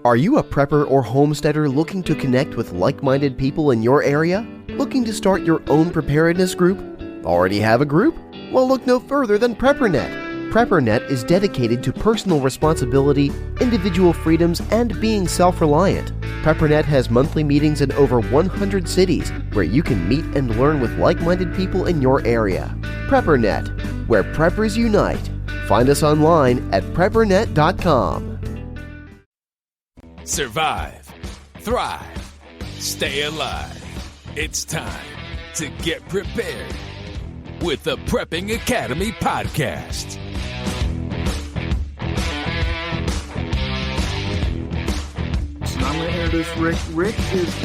Are you a prepper or homesteader looking to connect with like-minded people in your area? Looking to start your own preparedness group? Already have a group? Well, look no further than PrepperNet. PrepperNet is dedicated to personal responsibility, individual freedoms, and being self-reliant. PrepperNet has monthly meetings in over 100 cities where you can meet and learn with like-minded people in your area. PrepperNet, where preppers unite. Find us online at preppernet.com. Survive, thrive, stay alive. It's time to get prepared with the Prepping Academy podcast. So I'm going to introduce Rick.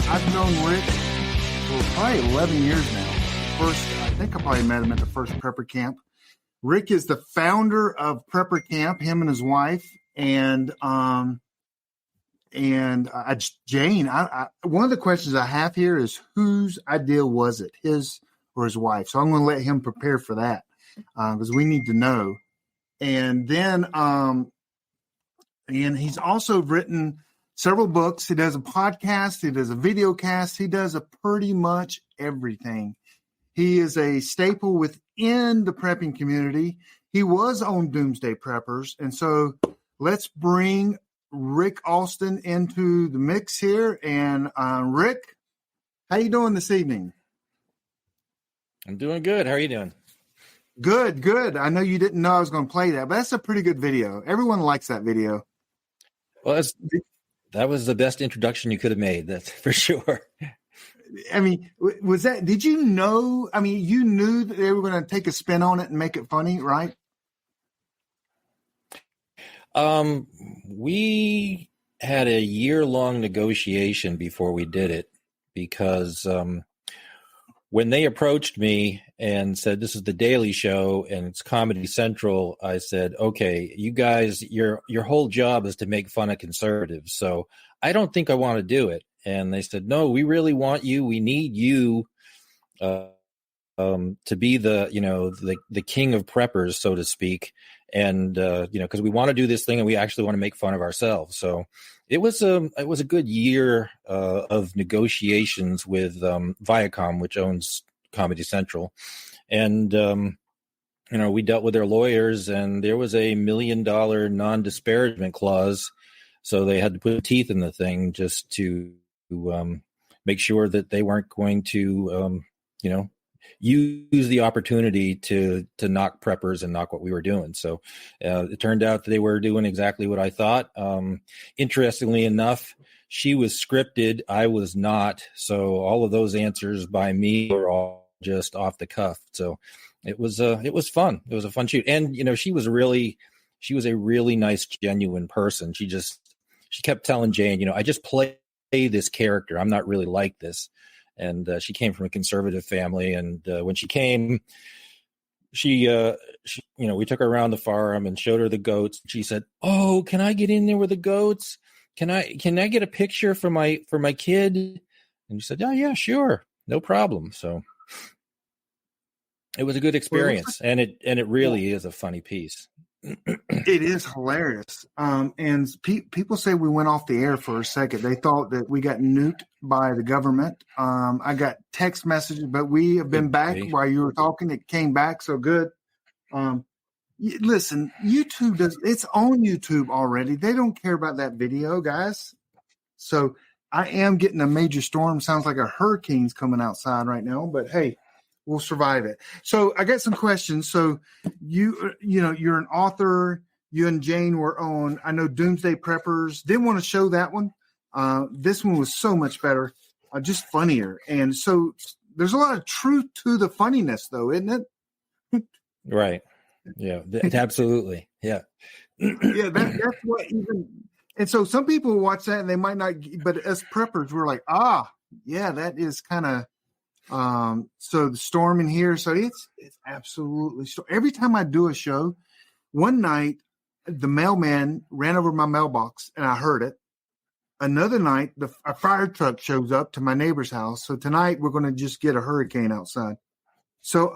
I've known Rick for probably 11 years now. I think I probably met him at the first Prepper Camp. Rick is the founder of PrepperCamp, him and his wife, and Jane, one of the questions I have here is whose idea was it, his or his wife? So I'm going to let him prepare for that because we need to know. And then, and he's also written several books. He does a podcast. He does a video cast. He does pretty much everything. He is a staple within the prepping community. He was on Doomsday Preppers. And so let's bring Rick Alston into the mix here. And Rick, how you doing this evening? I'm doing good. How are you doing? Good. I know you didn't know I was going to play that, but that's a pretty good video. Everyone likes that video. Well, that was the best introduction you could have made. That's for sure. I mean, did you know? I mean, you knew that they were going to take a spin on it and make it funny, right? We had a year-long negotiation before we did it because when they approached me and said, this is the Daily Show and it's Comedy Central, I said, okay, you guys, your whole job is to make fun of conservatives. So I don't think I want to do it. And they said, no, we really want you. We need you to be the king of preppers, so to speak. And, because we want to do this thing and we actually want to make fun of ourselves. So it was a good year of negotiations with Viacom, which owns Comedy Central. And, we dealt with their lawyers and there was a $1 million non-disparagement clause. So they had to put teeth in the thing just to make sure that they weren't going to, use the opportunity to knock preppers and knock what we were doing. So it turned out that they were doing exactly what I thought. Interestingly enough, she was scripted. I was not. So all of those answers by me were all just off the cuff. So it was fun. It was a fun shoot. And, she was a really nice, genuine person. She kept telling Jane, I just play this character. I'm not really like this. And she came from a conservative family. And when she came, she we took her around the farm and showed her the goats. She said, "Oh, can I get in there with the goats? Can I get a picture for my kid?" And she said, "Oh, yeah, sure. No problem." So it was a good experience. And it really is a funny piece. It is hilarious. And people say we went off the air for a second. They thought that we got nuked by the government. I got text messages, but we have been back while you were talking. It came back so good. Listen, YouTube it's on YouTube already. They don't care about that video, guys. So I am getting a major storm. Sounds like a hurricane's coming outside right now, but hey, we'll survive it. So I got some questions. So you're an author. You and Jane were on, I know, Doomsday Preppers. Didn't want to show that one. This one was so much better, just funnier. And so there's a lot of truth to the funniness, though, isn't it? Right. Yeah, absolutely. Yeah. Yeah, that's what even. And so some people watch that and they might not, but as preppers, we're like, yeah, that is kind of. So the storm in here. So it's absolutely. Every time I do a show, one night the mailman ran over my mailbox and I heard it. Another night, a fire truck shows up to my neighbor's house. So tonight we're going to just get a hurricane outside. So,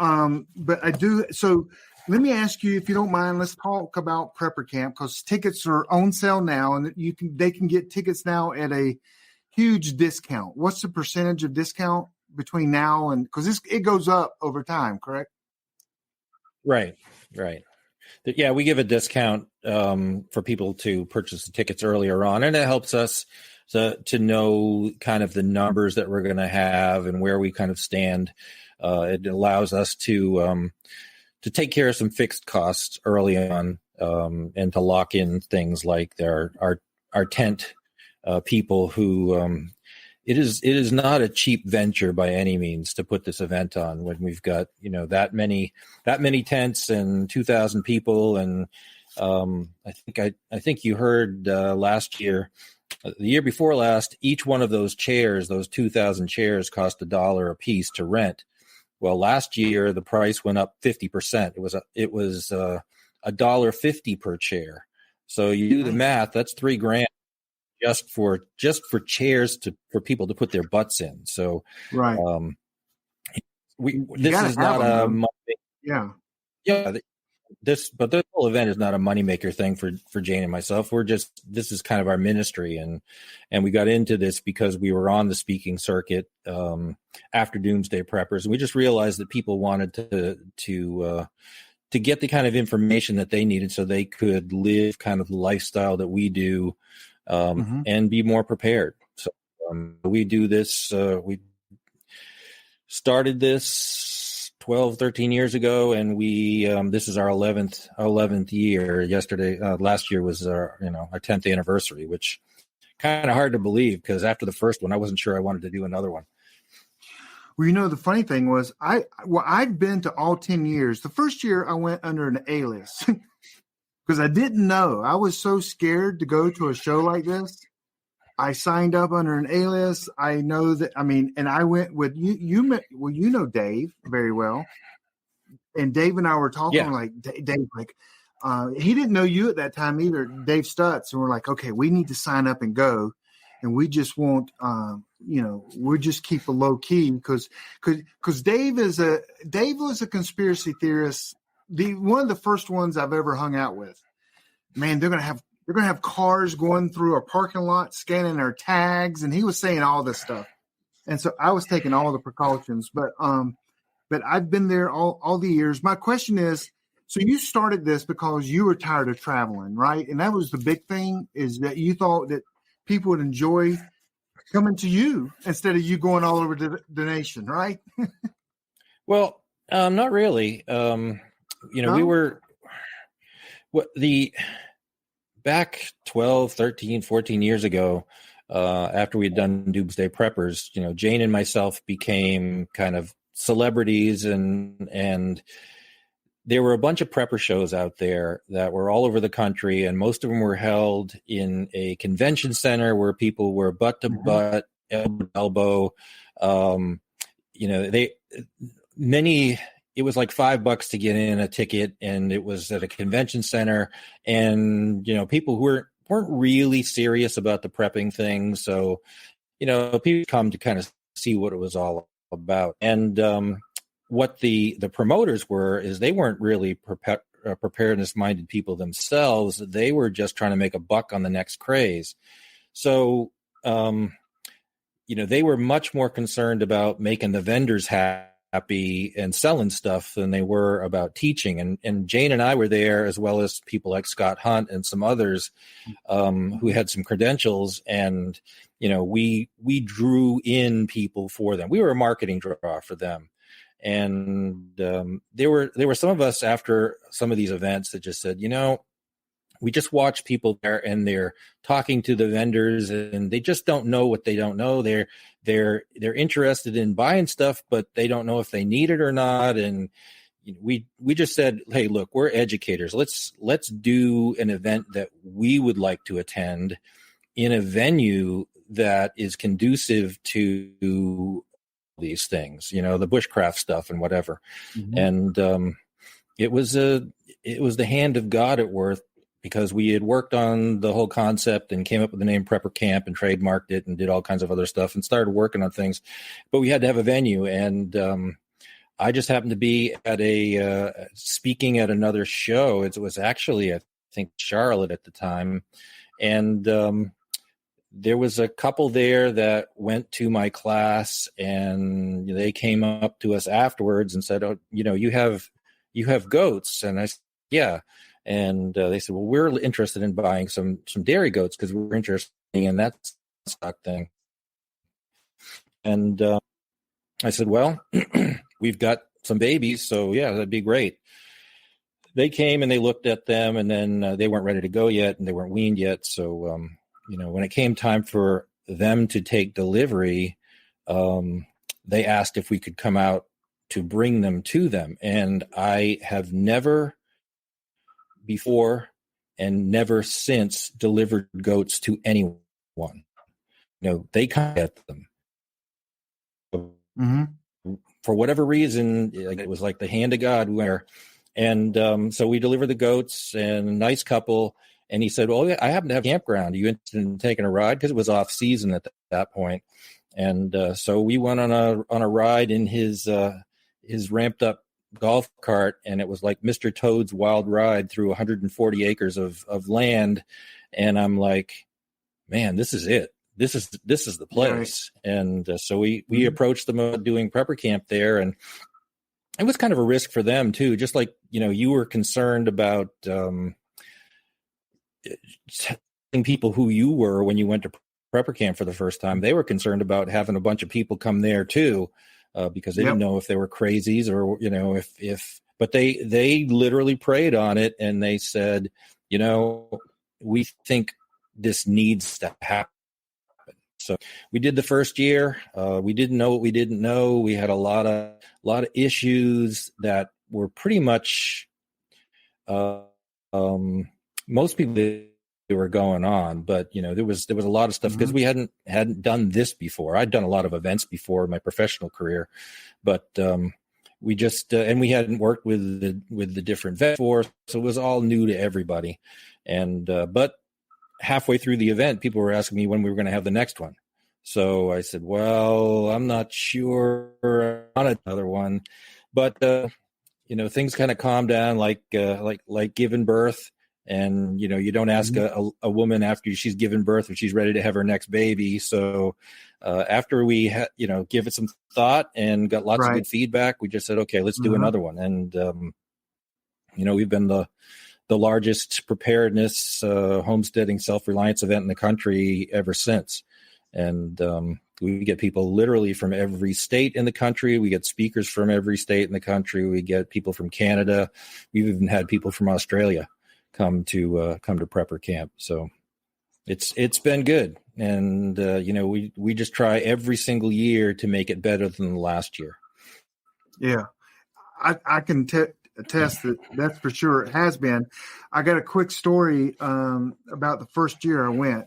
but I do. So let me ask you, if you don't mind, let's talk about PrepperCamp, because tickets are on sale now, and they can get tickets now at a huge discount. What's the percentage of discount between now and, because it goes up over time, correct? Right. Yeah, we give a discount for people to purchase the tickets earlier on, and it helps us to know kind of the numbers that we're going to have and where we kind of stand. It allows us to take care of some fixed costs early on, and to lock in things like our tent people who it is not a cheap venture by any means to put this event on when we've got that many tents and 2,000 people. And I think you heard last year, the year before last, each one of those chairs, those 2,000 chairs, cost $1 a piece to rent. Well, last year the price went up 50%. It was $1.50 per chair. So you do the math, that's $3,000 just for chairs for people to put their butts in. So right. This is not a money, but the whole event is not a moneymaker thing for Jane and myself. This is kind of our ministry, and we got into this because we were on the speaking circuit after Doomsday Preppers, and we just realized that people wanted to get the kind of information that they needed so they could live kind of the lifestyle that we do, and be more prepared. So we do this. We started this 12, 13 years ago, and we this is our 11th year. Last year was our 10th anniversary, which kind of hard to believe because after the first one, I wasn't sure I wanted to do another one. Well, the funny thing was I'd been to all 10 years. The first year I went under an alias because I didn't know. I was so scared to go to a show like this. I signed up under an alias. I know that, and I went with you, Dave very well. And Dave and I were talking Dave, he didn't know you at that time either, Dave Stutz. And we're like, okay, we need to sign up and go. And we just won't, we'll just keep a low key because Dave was a conspiracy theorist. One of the first ones I've ever hung out with. Man, they're going to have cars going through a parking lot, scanning their tags. And he was saying all this stuff. And so I was taking all the precautions, but I've been there all the years. My question is, so you started this because you were tired of traveling, right? And that was the big thing, is that you thought that people would enjoy coming to you instead of you going all over the nation, right? Well, not really. No? We were back 12, 13, 14 years ago, after we had done Doomsday Preppers, Jane and myself became kind of celebrities, and there were a bunch of prepper shows out there that were all over the country, and most of them were held in a convention center where people were butt to butt, elbow to elbow. It was like $5 to get in a ticket, and it was at a convention center, and people who weren't really serious about the prepping thing. So, people come to kind of see what it was all about. And what the promoters were is they weren't really preparedness-minded people themselves. They were just trying to make a buck on the next craze. So, they were much more concerned about making the vendors happy and selling stuff than they were about teaching. And Jane and I were there, as well as people like Scott Hunt and some others who had some credentials. And, we drew in people for them. We were a marketing draw for them. And there were some of us after some of these events that just said, we just watch people there and they're talking to the vendors and they just don't know what they don't know. They're interested in buying stuff, but they don't know if they need it or not. And we just said, hey, look, we're educators. Let's do an event that we would like to attend in a venue that is conducive to these things, the bushcraft stuff and whatever. And it was the hand of God at work, because we had worked on the whole concept and came up with the name PrepperCamp and trademarked it and did all kinds of other stuff and started working on things, but we had to have a venue. And I just happened to be at speaking at another show. It was actually, I think, Charlotte at the time. And there was a couple there that went to my class, and they came up to us afterwards and said, "Oh, you have goats?" And I said, "Yeah." And they said, "Well, we're interested in buying some dairy goats because we're interested in that stock thing." And I said, "Well, we've got some babies, so yeah, that'd be great." They came and they looked at them, and then they weren't ready to go yet, and they weren't weaned yet. So, when it came time for them to take delivery, they asked if we could come out to bring them to them. And I have never before and never since delivered goats to anyone. They come get them. Mm-hmm. For whatever reason, it was like the hand of God. And so we delivered the goats, and a nice couple. And he said, "Well, I happen to have a campground. Are you interested in taking a ride?" Because it was off season at that point. And so we went on a ride in his ramped up golf cart, and it was like Mr. Toad's Wild Ride through 140 acres of land. And I'm like, man, this is it. This is the place. Right. And so we approached them doing PrepperCamp there, and it was kind of a risk for them too. Just like, you were concerned about telling people who you were when you went to PrepperCamp for the first time. They were concerned about having a bunch of people come there too, because they didn't know if they were crazies or, but they literally prayed on it, and they said, we think this needs to happen. So we did the first year. We didn't know what we didn't know. We had a lot of issues that were pretty much most people they were going on, but there was a lot of stuff because we hadn't done this before. I'd done a lot of events before in my professional career, but we just and we hadn't worked with the different vet force, so it was all new to everybody. And but halfway through the event, people were asking me when we were going to have the next one. So I said, "Well, I'm not sure on another one," but things kind of calmed down, like giving birth. And, you don't ask a woman after she's given birth if she's ready to have her next baby. So after we give it some thought and got lots of good feedback, we just said, okay, let's do another one. And, we've been the largest preparedness, homesteading, self-reliance event in the country ever since. And we get people literally from every state in the country. We get speakers from every state in the country. We get people from Canada. We've even had people from Australia come to PrepperCamp. So it's been good. And, we just try every single year to make it better than the last year. Yeah, I can attest that's for sure. It has been. I got a quick story about the first year I went.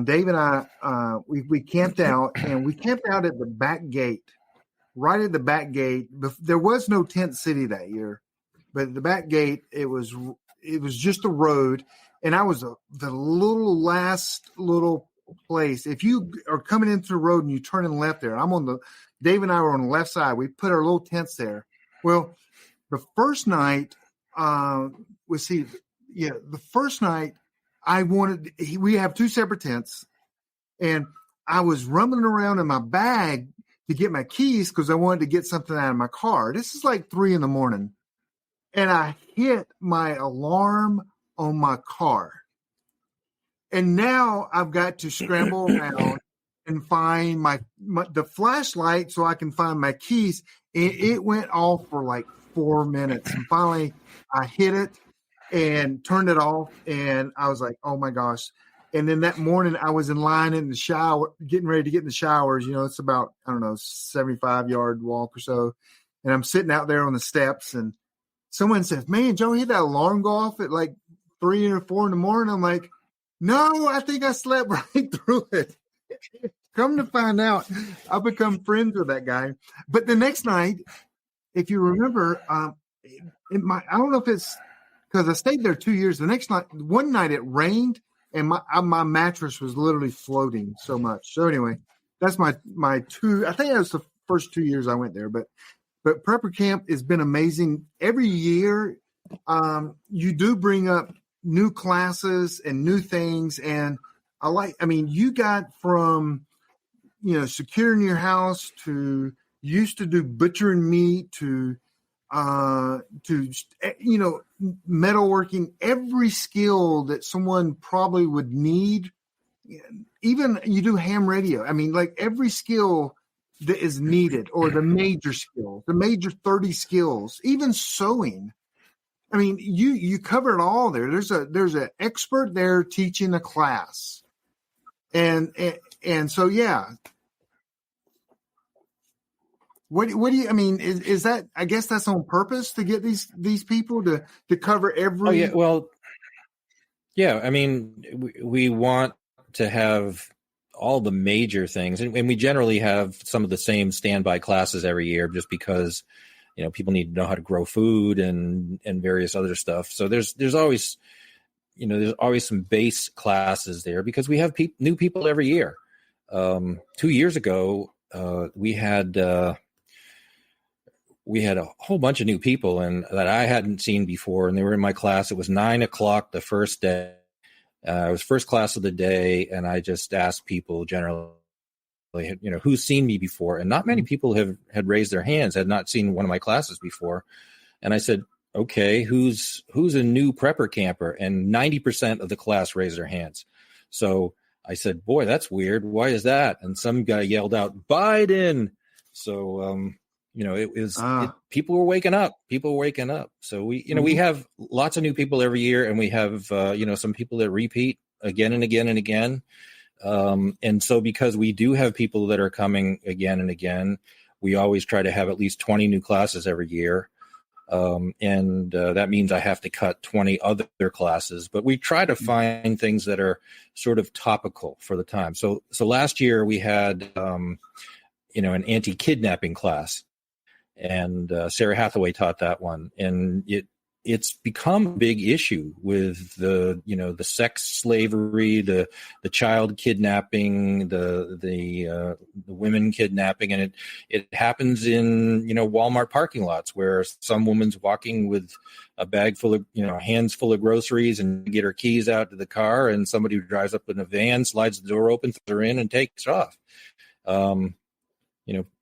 Dave and I, we camped out, and we camped out at the back gate, right at the back gate. There was no tent city that year, but at the back gate, it was just a road, and I was the last little place. If you are coming into the road and you turn in left there, Dave and I were on the left side. We put our little tents there. Well, the first night, the first night we have two separate tents, and I was rummaging around in my bag to get my keys because I wanted to get something out of my car. This is like 3 a.m. And I hit my alarm on my car. And now I've got to scramble around and find the flashlight so I can find my keys. And it went off for like 4 minutes. And finally I hit it and turned it off. And I was like, oh my gosh. And then that morning I was in line in the shower, getting ready to get in the showers. It's about, 75-yard walk or so. And I'm sitting out there on the steps, and someone says, "Man, Joe, hit that alarm go off at like 3 or 4 in the morning." I'm like, "No, I think I slept right through it." Come to find out, I've become friends with that guy. But the next night, if you remember, I don't know if it's because I stayed there 2 years. The next night, one night it rained, and my mattress was literally floating so much. So anyway, that's my 2. I think that was the first 2 years I went there. But But Prepper Camp has been amazing. Every year, you do bring up new classes and new things. And you got from, securing your house to used to do butchering meat to metalworking, every skill that someone probably would need. Even you do ham radio. I mean, like every skill that is needed, or the major skills, the major 30 skills, even sewing. I mean, you cover it all there. There's an expert there teaching a class. And so, yeah. What do you, I mean, is that, I guess that's on purpose to get these people to cover every. Oh, yeah. Well, yeah, I mean, we want to have all the major things, and we generally have some of the same standby classes every year, just because, people need to know how to grow food and various other stuff. So there's always, there's always some base classes there, because we have new people every year. 2 years ago, we had a whole bunch of new people and that I hadn't seen before, and they were in my class. It was 9:00 the first day. It was first class of the day, and I just asked people generally, who's seen me before, and not many people had raised their hands, had not seen one of my classes before. And I said, okay, who's a new prepper camper? And 90% of the class raised their hands. So I said, boy, that's weird. Why is that? And some guy yelled out, Biden. So, people were waking up. So we have lots of new people every year, and we have, some people that repeat again and again and again. And so because we do have people that are coming again and again, we always try to have at least 20 new classes every year. And that means I have to cut 20 other classes, but we try to find things that are sort of topical for the time. So last year we had, an anti-kidnapping class, and Sarah Hathaway taught that one, and it's become a big issue with the sex slavery, the child kidnapping, the women kidnapping, and it happens in Walmart parking lots, where some woman's walking with a bag full of hands full of groceries and get her keys out to the car, and somebody who drives up in a van slides the door open, throws her in, and takes off.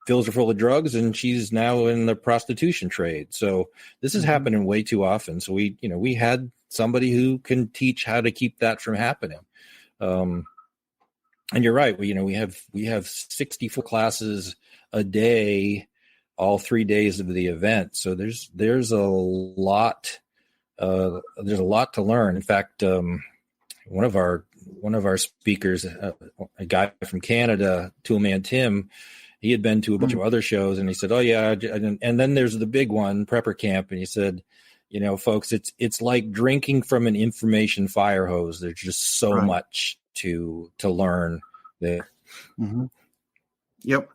Fills her full of drugs, and she's now in the prostitution trade. So this is happening way too often. So we had somebody who can teach how to keep that from happening. And you're right. We have 64 classes a day, all 3 days of the event. So there's a lot to learn. In fact, one of our speakers, a guy from Canada, Toolman Tim, he had been to a bunch of other shows, and he said, oh yeah. And then there's the big one, Prepper Camp. And he said, folks, it's like drinking from an information fire hose. There's just so much to learn there. Mm-hmm. Yep.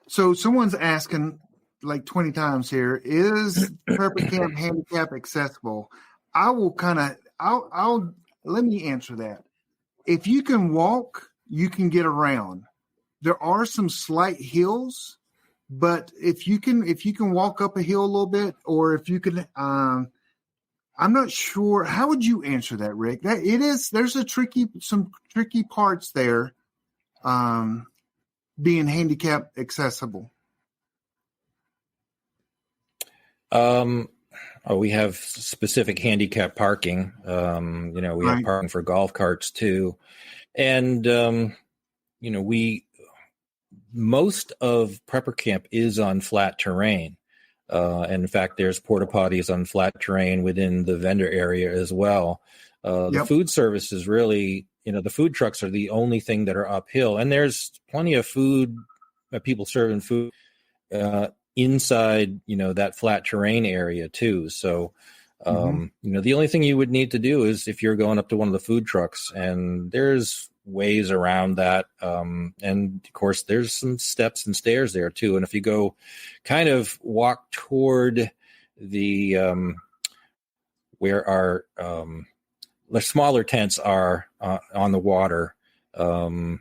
So someone's asking like 20 times here, is Prepper Camp handicap accessible? I'll let me answer that. If you can walk, you can get around. There are some slight hills, but if you can walk up a hill a little bit, or if you can, I'm not sure. How would you answer that, Rick? There's some tricky parts there, being handicap accessible. We have specific handicap parking. We have parking for golf carts too. And, most of Prepper Camp is on flat terrain. And in fact, there's porta potties on flat terrain within the vendor area as well. The food service is really, the food trucks are the only thing that are uphill. And there's plenty of food, people serving food inside, that flat terrain area too. So, the only thing you would need to do is if you're going up to one of the food trucks, and there's ways around that. And of course there's some steps and stairs there too. And if you go kind of walk toward the, where our, the smaller tents are on the water, what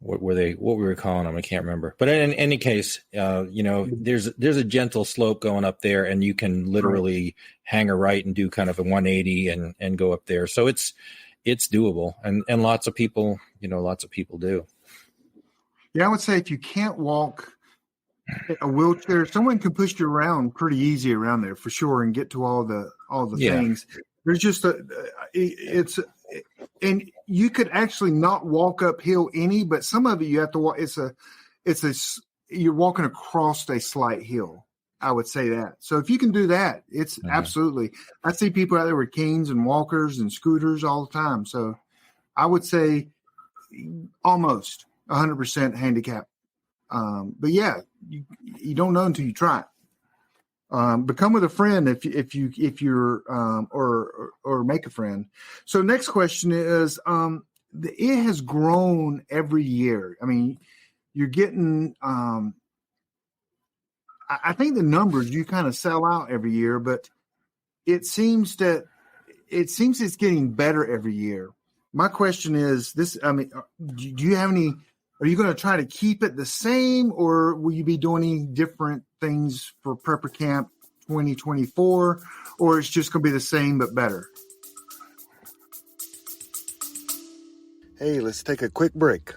what we were calling them? I can't remember. But in any case, there's a gentle slope going up there, and you can literally hang a right and do kind of a 180 and go up there. So it's doable, and lots of people do. Yeah, I would say if you can't walk a wheelchair, someone can push you around pretty easy around there for sure and get to all the things. There's just and you could actually not walk uphill any, but some of it you have to walk. You're walking across a slight hill. I would say that. So if you can do that, it's absolutely. I see people out there with canes and walkers and scooters all the time. So I would say almost 100% handicap. But yeah, you don't know until you try it. Become with a friend if you're or make a friend. So next question is, it has grown every year. I mean, you're getting, I think the numbers you kind of sell out every year, but it seems it's getting better every year. My question is this, I mean, do you have any, are you going to try to keep it the same, or will you be doing any different things for PrepperCamp 2024, or it's just going to be the same but better? Hey, let's take a quick break.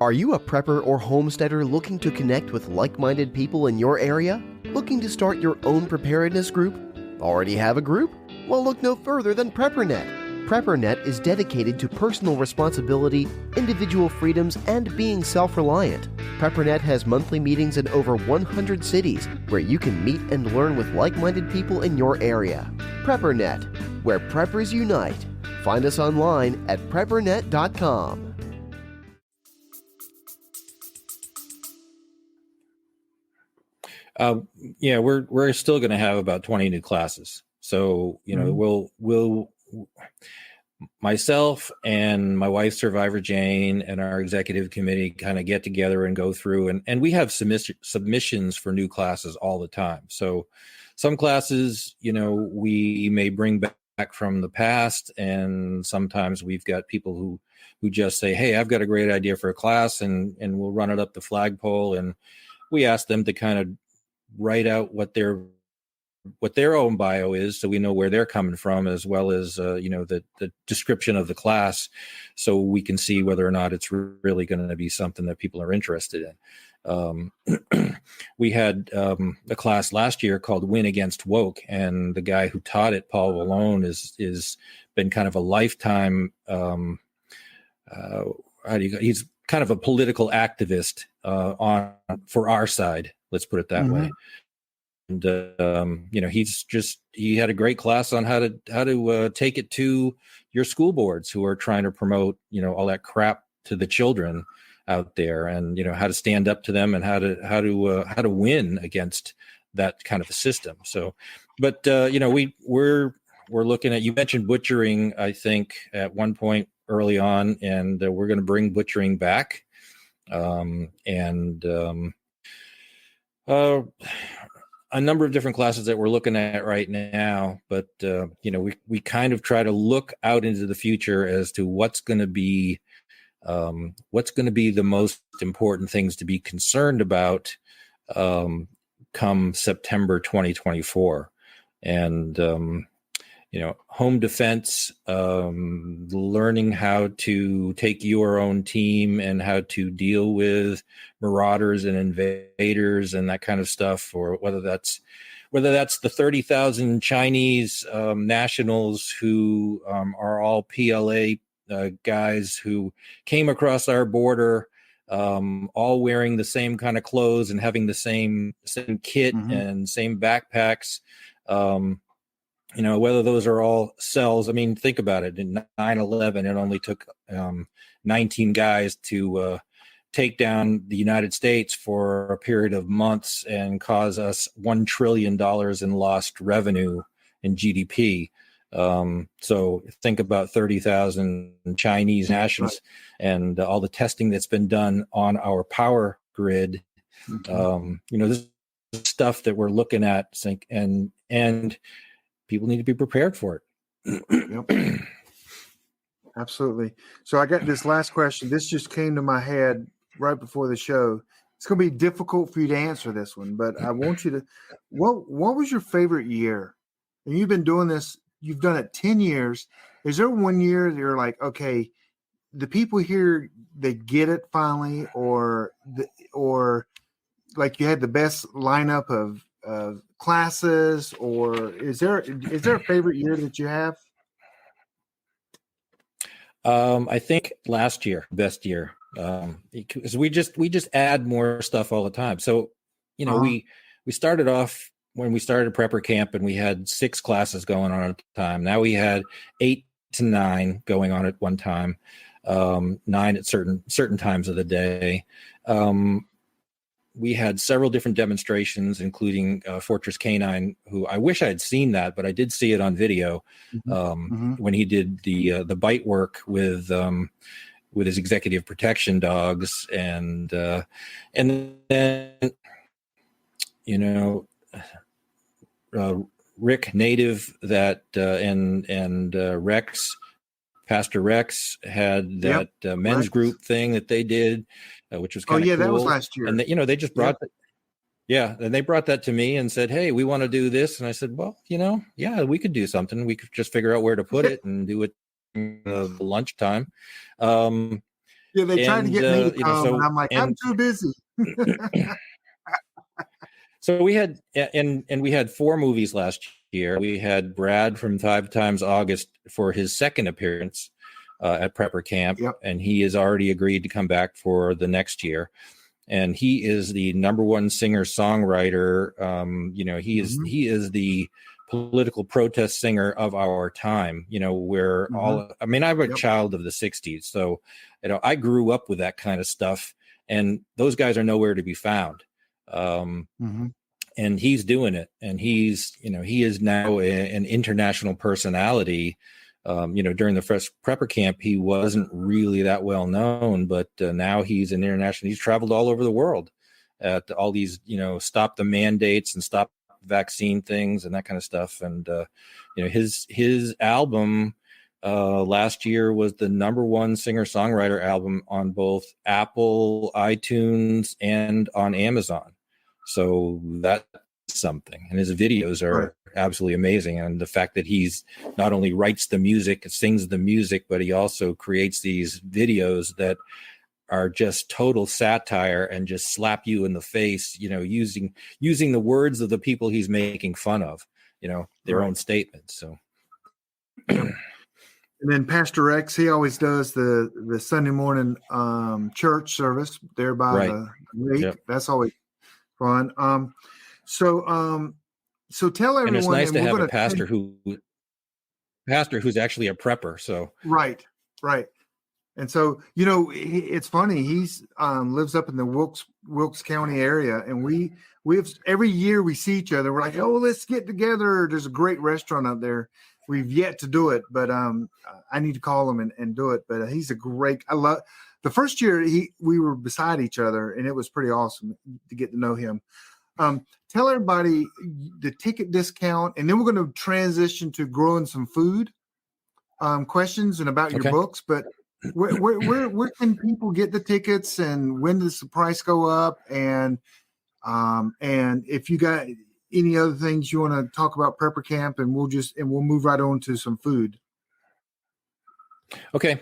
Are you a prepper or homesteader looking to connect with like-minded people in your area? Looking to start your own preparedness group? Already have a group? Well, look no further than PrepperNet. PrepperNet is dedicated to personal responsibility, individual freedoms, and being self-reliant. PrepperNet has monthly meetings in over 100 cities where you can meet and learn with like-minded people in your area. PrepperNet, where preppers unite. Find us online at preppernet.com. We're still going to have about 20 new classes. So, we'll myself and my wife, Survivor Jane, and our executive committee kind of get together and go through, and we have submissions for new classes all the time. So some classes, we may bring back from the past, and sometimes we've got people who just say, hey, I've got a great idea for a class, and we'll run it up the flagpole, and we ask them to kind of write out what their own bio is, so we know where they're coming from, as well as the description of the class, so we can see whether or not it's really going to be something that people are interested in. We had a class last year called Win Against Woke, and the guy who taught it, Paul Vallone, is been kind of a lifetime. He's kind of a political activist for our side. Let's put it that way. And he had a great class on how to take it to your school boards who are trying to promote all that crap to the children out there, and how to stand up to them, and how to win against that kind of a system. So, but we're looking at, you mentioned butchering, I think, at one point early on, and we're going to bring butchering back, a number of different classes that we're looking at right now, but we kind of try to look out into the future as to what's going to be the most important things to be concerned about come September 2024. And home defense, learning how to take your own team and how to deal with marauders and invaders and that kind of stuff, or whether that's the 30,000 Chinese nationals who are all PLA guys who came across our border, all wearing the same kind of clothes and having the same kit and same backpacks. Whether those are all cells. I mean, think about it. In 9/11, it only took 19 guys to take down the United States for a period of months and cause us $1 trillion in lost revenue in GDP. So think about 30,000 Chinese nationals and all the testing that's been done on our power grid. This is stuff that we're looking at, and people need to be prepared for it. Yep. Absolutely. So I got this last question. This just came to my head right before the show. It's going to be difficult for you to answer this one, but I want you to. What was your favorite year? And you've been doing this. You've done it 10 years. Is there one year that you're like, okay, the people here, they get it finally, or like you had the best lineup of classes, or is there a favorite year that you have? I think last year, best year, because we just add more stuff all the time. So, we started off when we started Prepper Camp, and we had 6 classes going on at the time. Now we had 8 to 9 going on at one time, 9 at certain times of the day. We had several different demonstrations, including Fortress Canine, who I wish I had seen that, but I did see it on video when he did the bite work with his executive protection dogs, and then Rick Native and Rex. Pastor Rex had that men's group thing that they did, which was kind of cool. That was last year. And they just brought and they brought that to me and said, "Hey, we want to do this." And I said, "Well, we could do something. We could just figure out where to put it and do it lunchtime." They tried to get me to come, and I'm like, I'm too busy. So we had we had 4 movies last year. We had Brad from 5 Times August for his second appearance at Prepper Camp, and he has already agreed to come back for the next year. And he is the #1 singer-songwriter. He is the political protest singer of our time. Where I'm a child of the 60s, so I grew up with that kind of stuff, and those guys are nowhere to be found. And he's doing it, and he is now an international personality. During the first Prepper Camp, he wasn't really that well known, but now he's an international. He's traveled all over the world at all these, stop the mandates and stop vaccine things and that kind of stuff. And his album last year was the #1 singer-songwriter album on both Apple, iTunes, and on Amazon. So that's something. And his videos are absolutely amazing. And the fact that he's not only writes the music, sings the music, but he also creates these videos that are just total satire and just slap you in the face, using the words of the people he's making fun of, their own statements. So. And then Pastor X, he always does the Sunday morning church service there by the lake. Yep. That's always fun. So tell everyone. And it's nice to have a pastor who's actually a prepper. So right. And so it's funny. He's lives up in the Wilkes County area, and we have every year we see each other. We're like, oh, let's get together. There's a great restaurant out there. We've yet to do it, but I need to call him and do it. But he's a great. I love the first year we were beside each other, and it was pretty awesome to get to know him. Tell everybody the ticket discount, and then we're going to transition to growing some food questions and about your books. But where can people get the tickets, and when does the price go up? And if you got any other things you want to talk about Prepper Camp, and we'll move right on to some food. Okay.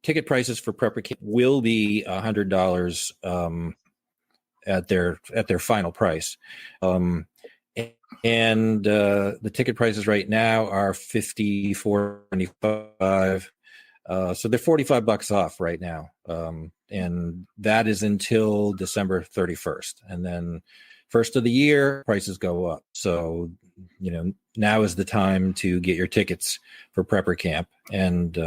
Ticket prices for Prepper Camp will be $100 at their final price. And the ticket prices right now are $54.25. So they're $45 off right now. And that is until December 31st. And then first of the year, prices go up. So, now is the time to get your tickets for Prepper Camp. And,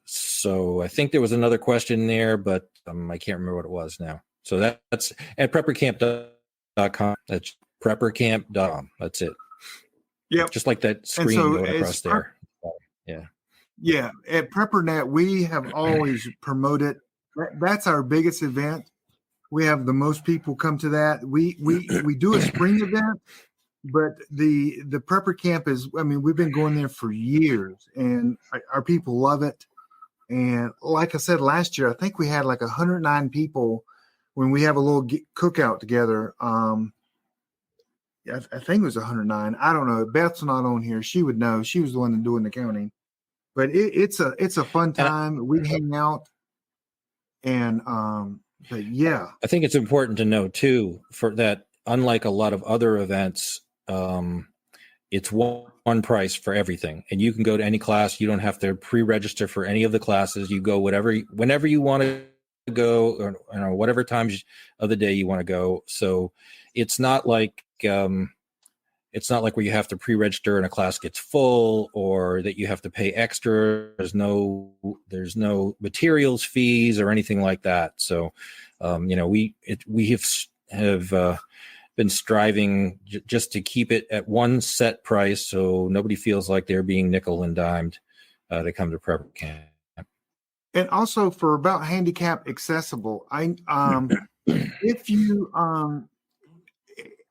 so I think there was another question there, but I can't remember what it was now. So that's at preppercamp.com. That's preppercamp.com. That's it. Yeah. Just like that screen going across there. Yeah. Yeah. At PrepperNet, we have always promoted. That's our biggest event. We have the most people come to that. We do a spring event but the prepper camp is, I mean, we've been going there for years, and our people love it. And like I said, last year, I think we had like 109 people when we have a little cookout together. I think it was 109. I don't know. Beth's not on here. She would know. She was the one doing the counting. But it's a fun time. We hang out, and but yeah, I think it's important to know too, for that, unlike a lot of other events, it's one price for everything, and you can go to any class. You don't have to pre-register for any of the classes. You go whenever you want to go, or whatever times of the day you want to go. So it's not like where you have to pre-register and a class gets full, or that you have to pay extra. There's no materials fees or anything like that. So, we have been striving just to keep it at one set price, so nobody feels like they're being nickel and dimed to come to PrepperCamp. And also for about handicap accessible, if you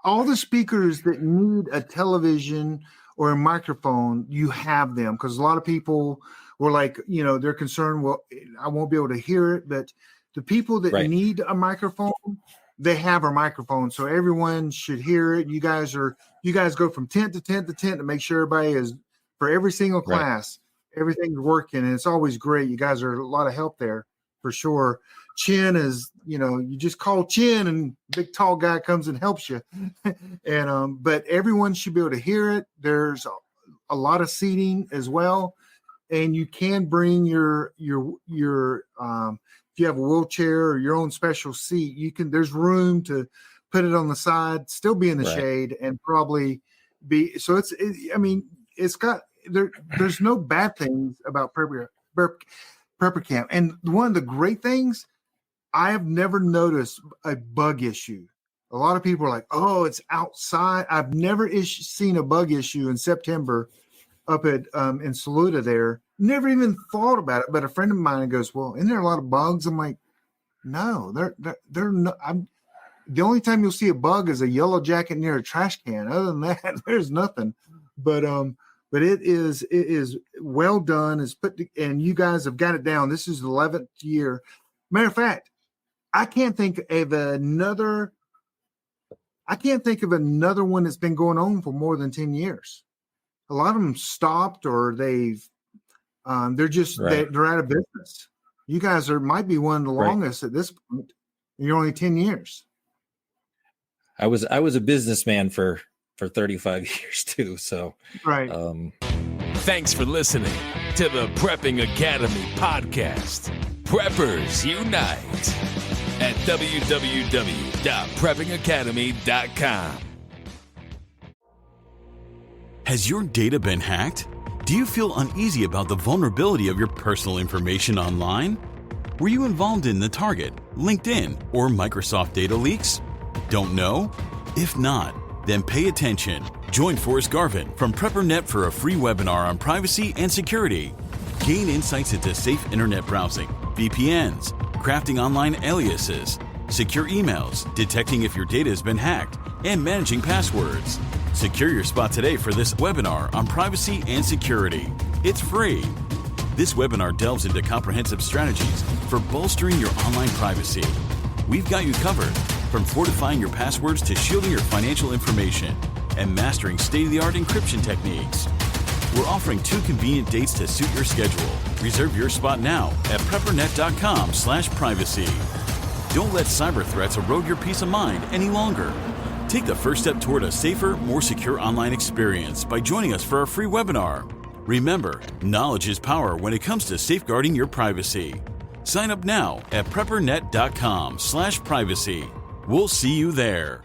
all the speakers that need a television or a microphone, you have them, because a lot of people were like, they're concerned, well, I won't be able to hear it, but the people that need a microphone, they have a microphone, so everyone should hear it. You guys go from tent to tent to tent to make sure everybody is, for every single class, everything's working, and it's always great. You guys are a lot of help there for sure. Chin is, you just call Chin, and big tall guy comes and helps you. And but everyone should be able to hear it. There's a lot of seating as well, and you can bring your if you have a wheelchair or your own special seat, there's room to put it on the side, still be in the shade, and probably be. So it's got there's no bad things about PrepperCamp. And one of the great things, I have never noticed a bug issue. A lot of people are like, oh, it's outside. I've never seen a bug issue in September up at in Saluda there. Never even thought about it. But a friend of mine goes, well, isn't there a lot of bugs? I'm like, no, they're not. The only time you'll see a bug is a yellow jacket near a trash can. Other than that, there's nothing. But it is well done. It's and you guys have got it down. This is the 11th year. Matter of fact, I can't think of another one that's been going on for more than 10 years. A lot of them stopped, or they're out of business. You guys might be one of the longest at this point. You're only 10 years. I was a businessman for 35 years too. So, thanks for listening to the Prepping Academy podcast. Preppers Unite at www.preppingacademy.com. Has your data been hacked? Do you feel uneasy about the vulnerability of your personal information online? Were you involved in the Target, LinkedIn, or Microsoft data leaks? Don't know? If not, then pay attention. Join Forrest Garvin from PrepperNet for a free webinar on privacy and security. Gain insights into safe internet browsing, VPNs, crafting online aliases, secure emails, detecting if your data has been hacked, and managing passwords. Secure your spot today for this webinar on privacy and security. It's free. This webinar delves into comprehensive strategies for bolstering your online privacy. We've got you covered, from fortifying your passwords to shielding your financial information and mastering state-of-the-art encryption techniques. We're offering 2 convenient dates to suit your schedule. Reserve your spot now at preppernet.com/privacy. Don't let cyber threats erode your peace of mind any longer. Take the first step toward a safer, more secure online experience by joining us for our free webinar. Remember, knowledge is power when it comes to safeguarding your privacy. Sign up now at preppernet.com/privacy. We'll see you there.